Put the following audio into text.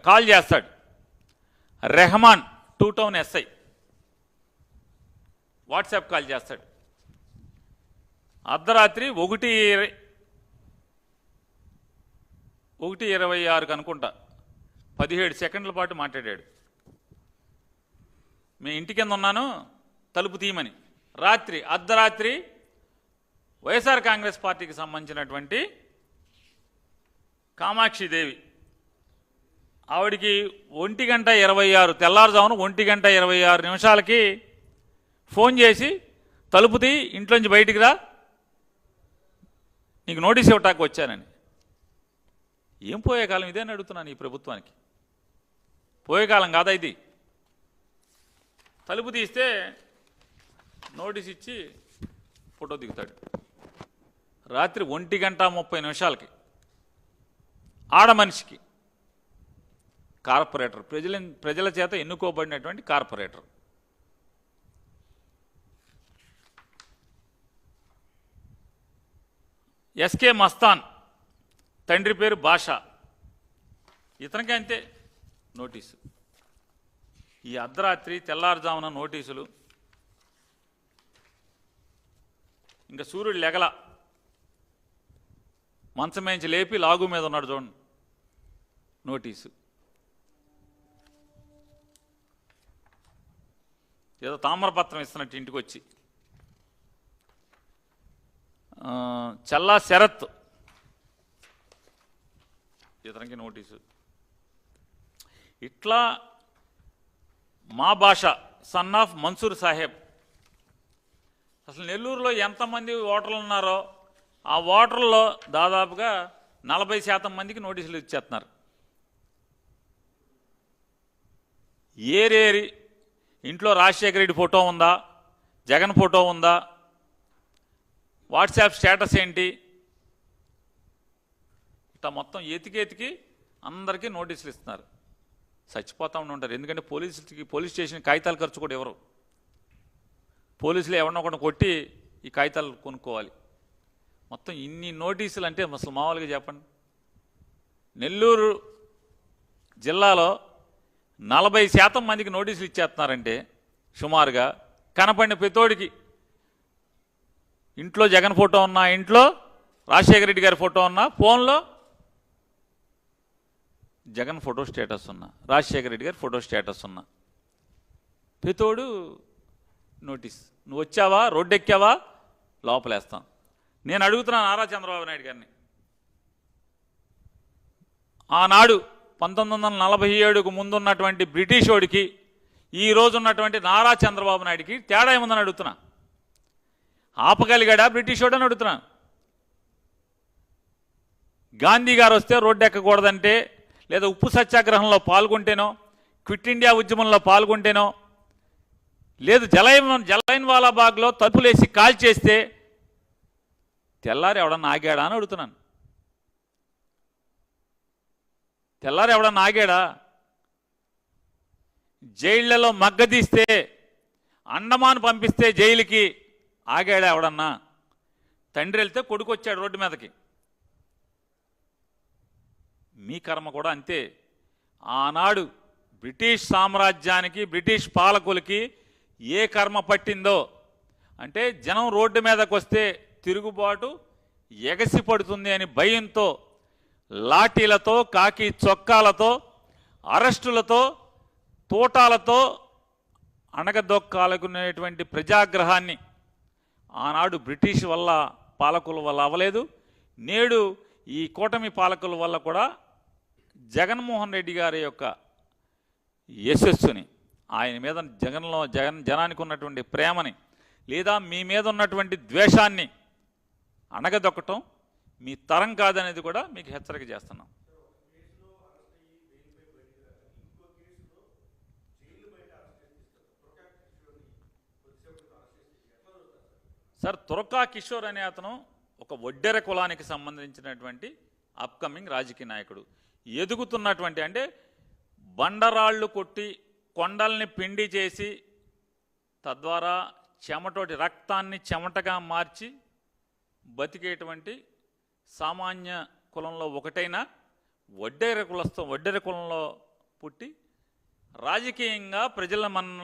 Call చేస్తాడు. Rahman 2 town SI WhatsApp call చేస్తాడు. అర్ధరాత్రి 1:26 అనుకుంటా 17 సెకండ్ల పాటు మాట్లాడాడు. మీ ఇంటి కింద ఉన్నాను, తలుపు తీయమని. అర్ధరాత్రి వైఎస్ఆర్ కాంగ్రెస్ పార్టీకి సంబంధించినటువంటి కామాక్షిదేవి, ఆవిడికి 1:26 తెల్లారుజామున 1:26 ఫోన్ చేసి తలుపు తీ, ఇంట్లోంచి బయటికి రా, నీకు నోటీస్ ఇవ్వటానికి వచ్చానని. ఏం పోయే కాలం ఇదే అని అడుగుతున్నాను ఈ ప్రభుత్వానికి. పోయే కాలం కాదా ఇది? తలుపు తీస్తే నోటీస్ ఇచ్చి ఫోటో దిగుతాడు. రాత్రి 1:30 ఆడ మనిషికి, కార్పొరేటర్, ప్రజల చేత ఎన్నుకోబడినటువంటి కార్పొరేటర్. ఎస్కే మస్తాన్, తండ్రి పేరు బాషా, ఇతనికి అంతే నోటీసు. ఈ అర్ధరాత్రి తెల్లారుజామున నోటీసులు. ఇంకా సూర్యుడు లెగల, మంచం మేంచి లేపి లాగు మీద ఉన్నాడు చూడండి, నోటీసు. ఏదో తామ్రపత్రం ఇస్తున్నట్టు ఇంటికి వచ్చి. చల్లా శరత్, ఇతనికి నోటీసు. ఇట్లా మా భాష సన్ ఆఫ్ మన్సూర్ సాహెబ్. అసలు నెల్లూరులో ఎంతమంది ఓటర్లు ఉన్నారో ఆ ఓటర్లో దాదాపుగా 40% మందికి నోటీసులు ఇచ్చేస్తున్నారు. ఏరేరి ఇంట్లో రాజశేఖర రెడ్డి ఫోటో ఉందా, జగన్ ఫోటో ఉందా, వాట్సాప్ స్టేటస్ ఏంటి, ఇట్లా మొత్తం ఎతికి అందరికీ నోటీసులు ఇస్తున్నారు. చచ్చిపోతూ ఉంటారు. ఎందుకంటే పోలీస్ స్టేషన్ కాగితాలు ఖర్చు కూడా ఎవరు, పోలీసులు ఎవరినో ఒకటి కొట్టి ఈ కాగితాలు కొనుక్కోవాలి. మొత్తం ఇన్ని నోటీసులు అంటే అసలు మామూలుగా చెప్పండి. నెల్లూరు జిల్లాలో 40% మందికి నోటీసులు ఇచ్చేస్తున్నారంటే సుమారుగా కనపడిన ప్రతోడికి ఇంట్లో జగన్ ఫోటో ఉన్నా, ఇంట్లో రాజశేఖర రెడ్డి గారి ఫోటో ఉన్నా, ఫోన్లో జగన్ ఫోటో స్టేటస్ ఉన్నా, రాజశేఖర రెడ్డి గారి ఫోటో స్టేటస్ ఉన్నా, ప్రతోడు నోటీస్. నువ్వు వచ్చావా, రోడ్డు ఎక్కావా, లోపలేస్తాం. నేను అడుగుతున్నాను నారా చంద్రబాబు నాయుడు గారిని, ఆనాడు 1947కు ముందున్నటువంటి బ్రిటిష్ వాడికి ఈ రోజు ఉన్నటువంటి నారా చంద్రబాబు నాయుడికి తేడా ఏముందని అడుగుతున్నా. ఆపగలిగాడా బ్రిటిష్ వాడు అని అడుగుతున్నా. గాంధీ గారు వస్తే రోడ్డు ఎక్కకూడదంటే, లేదా ఉప్పు సత్యాగ్రహంలో పాల్గొంటేనో, క్విట్ ఇండియా ఉద్యమంలో పాల్గొంటేనో, లేదు జలైన్ వాలాబాగ్లో తలుపులేసి కాల్ చేస్తే తెల్లారి ఎవడన్నా ఆగాడా అని అడుగుతున్నాను. తెల్లారి ఎవడన్నా ఆగాడా? జైళ్లలో మగ్గదీస్తే, అండమాన్ పంపిస్తే జైలుకి ఆగాడా ఎవడన్నా? తండ్రి వెళ్తే కొడుకు వచ్చాడు రోడ్డు మీదకి. మీ కర్మ కూడా అంతే. ఆనాడు బ్రిటిష్ సామ్రాజ్యానికి, బ్రిటిష్ పాలకులకి ఏ కర్మ పట్టిందో అంటే, జనం రోడ్డు మీదకి వస్తే తిరుగుబాటు ఎగసి పడుతుంది అని భయంతో లాఠీలతో, కాకి చొక్కాలతో, అరెస్టులతో, తోటాలతో అణగదొక్కాలకునేటువంటి ప్రజాగ్రహాన్ని ఆనాడు బ్రిటిష్ వల్ల, పాలకుల వల్ల అవ్వలేదు. నేడు ఈ కూటమి పాలకుల వల్ల కూడా జగన్మోహన్ రెడ్డి గారి యొక్క యశస్సుని, ఆయన మీద జనానికి ఉన్నటువంటి ప్రేమని, లేదా మీ మీద ఉన్నటువంటి ద్వేషాన్ని అణగదొక్కటం మీ తరం కాదనేది కూడా మీకు హెచ్చరిక చేస్తున్నాం. సార్, తురకా కిషోర్ అనే అతను ఒక ఒడ్డెర కులానికి సంబంధించినటువంటి అప్కమింగ్ రాజకీయ నాయకుడు. ఎదుగుతున్నటువంటి, అంటే బండరాళ్ళు కొట్టి కొండల్ని పిండి చేసి తద్వారా చెమటోటి రక్తాన్ని చెమటగా మార్చి బతికేటువంటి సామాన్య కులంలో ఒకటైన వడ్డేర కులంలో పుట్టి రాజకీయంగా ప్రజల మన